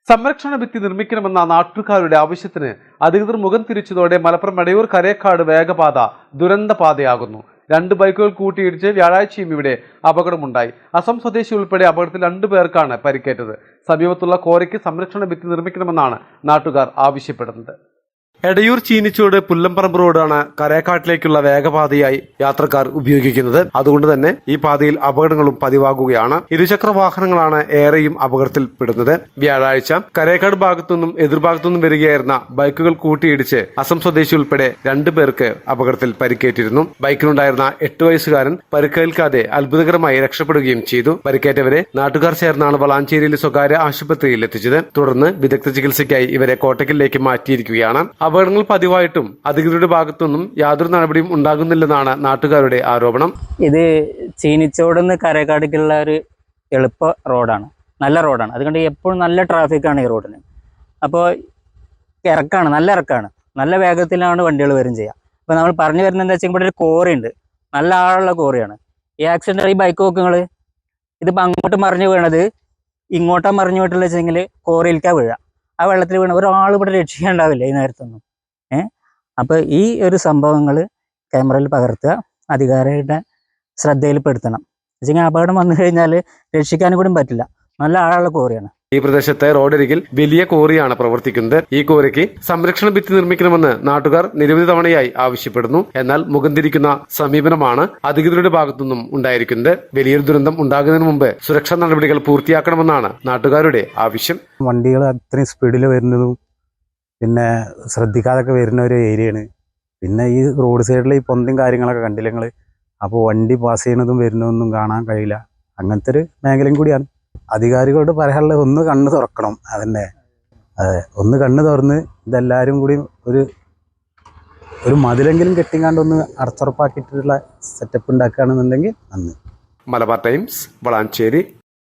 സംരക്ഷണ ഭിത്തി നിർമ്മിക്കണമെന്ന നാട്ടുകാരുടെ ആവശ്യത്തിന് അധികൃതർ മുഖം തിരിച്ചതോടെ മലപ്പുറം മടയൂർ കരേക്കാട് വേഗപാത ദുരന്തപാതയാകുന്നു. 2 ബൈക്കുകൾ കൂട്ടിയിടിച്ച് വ്യാഴാഴ്ചയും ഇവിടെ അപകടമുണ്ടായി. അസം സ്വദേശി ഉൾപ്പെടെ അപകടത്തിൽ 2 പേർക്കാണ് പരിക്കേറ്റത്. സമീപത്തുള്ള കോറിക്ക് സംരക്ഷണ ഭിത്തി നിർമ്മിക്കണമെന്നാണ് നാട്ടുകാർ ആവശ്യപ്പെടുന്നത്. എടയൂർ ചീനിച്ചോട് പുല്ലംപറമ്പ് റോഡാണ് കരേക്കാട്ടിലേക്കുള്ള വേഗപാതയായി യാത്രക്കാർ ഉപയോഗിക്കുന്നത്. അതുകൊണ്ട് തന്നെ ഈ പാതയിൽ അപകടങ്ങളും പതിവാകുകയാണ്. ഇരുചക്ര വാഹനങ്ങളാണ് ഏറെയും അപകടത്തിൽപ്പെടുന്നത്. വ്യാഴാഴ്ച കരേക്കാട് ഭാഗത്തുനിന്നും എതിർഭാഗത്തുനിന്നും വരികയായിരുന്ന ബൈക്കുകൾ കൂട്ടിയിടിച്ച് അസം സ്വദേശി ഉൾപ്പെടെ 2 പേർക്ക് അപകടത്തിൽ പരിക്കേറ്റിരുന്നു. ബൈക്കിലുണ്ടായിരുന്ന 8 വയസ്സുകാരൻ പരിക്കേൽക്കാതെ അത്ഭുതകരമായി രക്ഷപ്പെടുകയും ചെയ്തു. പരിക്കേറ്റവരെ നാട്ടുകാർ ചേർന്നാണ് വളാഞ്ചേരിയിലെ സ്വകാര്യ ആശുപത്രിയിൽ എത്തിച്ചത്. തുടർന്ന് വിദഗ്ധ ചികിത്സയ്ക്കായി ഇവരെ കോട്ടക്കലിലേക്ക് മാറ്റിയിരിക്കുകയാണ്. അപകടങ്ങൾ പതിവായിട്ടും അധികൃതരുടെ ഭാഗത്തുനിന്നും യാതൊരു നടപടിയും ഉണ്ടാകുന്നില്ലെന്നാണ് നാട്ടുകാരുടെ ആരോപണം. ഇത് ചീനിച്ചോടുന്ന് കരേക്കാടേക്കുള്ള ഒരു എളുപ്പ റോഡാണ്, നല്ല റോഡാണ്. അതുകൊണ്ട് എപ്പോഴും നല്ല ട്രാഫിക്കാണ് ഈ റോഡിന്. അപ്പോൾ ഇറക്കാണ്, നല്ല ഇറക്കാണ്, നല്ല വേഗത്തിലാണ് വണ്ടികൾ വരും ചെയ്യുക. അപ്പോൾ നമ്മൾ പറഞ്ഞു വരുന്നത് എന്താ വെച്ചാൽ ഇവിടെ ഒരു കോറി ഉണ്ട്, നല്ല ആളുള്ള കോറിയാണ്. ഈ ആക്സിഡൻ്റ് ഈ ബൈക്ക് നോക്കുങ്ങൾ ഇതിപ്പോൾ അങ്ങോട്ട് മറിഞ്ഞു വീണത് ഇങ്ങോട്ടാ മറിഞ്ഞു വീട്ടിൽ വെച്ചെങ്കിൽ കോറിയിലേക്കാണ് വീഴുക. ആ വെള്ളത്തിൽ വീണ ഒരാൾ ഇവിടെ രക്ഷിക്കാണ്ടാവില്ല ഈ നേരത്തൊന്നും. അപ്പോൾ ഈ ഒരു സംഭവങ്ങൾ ക്യാമറയിൽ പകർത്തുക, അധികാരികളുടെ ശ്രദ്ധയിൽപ്പെടുത്തണം. വെച്ചെങ്കിൽ അപകടം വന്നു കഴിഞ്ഞാൽ രക്ഷിക്കാനും കൂടി പറ്റില്ല, നല്ല ആളുള്ള കോറിയാണ്. ഈ പ്രദേശത്തെ റോഡരികിൽ വലിയ കോറിയാണ് പ്രവർത്തിക്കുന്നത്. ഈ കോറിക്ക് സംരക്ഷണ ഭിത്തി നിർമ്മിക്കണമെന്ന് നാട്ടുകാർ നിരവധി തവണയായി ആവശ്യപ്പെടുന്നു. എന്നാൽ മുഖം തിരിക്കുന്ന സമീപനമാണ് അധികൃതരുടെ ഭാഗത്തുനിന്നും ഉണ്ടായിരിക്കുന്നത്. വലിയൊരു ദുരന്തം ഉണ്ടാകുന്നതിന് മുമ്പ് സുരക്ഷാ നടപടികൾ പൂർത്തിയാക്കണമെന്നാണ് നാട്ടുകാരുടെ ആവശ്യം. വണ്ടികൾ അത്രയും സ്പീഡിൽ വരുന്നതും പിന്നെ ശ്രദ്ധിക്കാതൊക്കെ വരുന്ന ഒരു ഏരിയയാണ്. പിന്നെ ഈ റോഡ് സൈഡിൽ ഈ പൊന്തും കാര്യങ്ങളൊക്കെ കണ്ടില്ല നിങ്ങൾ. അപ്പോൾ വണ്ടി പാസ് ചെയ്യുന്നതും വരുന്നതൊന്നും കാണാൻ കഴിയില്ല. അങ്ങനത്തെ ഒരു മേഖലയും കൂടിയാണ്. അധികാരികളോട് പറയാനുള്ളത് ഒന്ന് കണ്ണ് തുറക്കണം. അതന്നെ, അതെ, ഒന്ന് കണ്ണ് തുറന്ന് ഇതെല്ലാവരും കൂടി ഒരു മതിലെങ്കിലും കെട്ടിങ്ങാണ്ടൊന്ന് അടച്ചുറപ്പാക്കിയിട്ടുള്ള സെറ്റപ്പ് ഉണ്ടാക്കുകയാണെന്നുണ്ടെങ്കിൽ നന്ദി. മലബാർ ടൈംസ്, വളാഞ്ചേരി.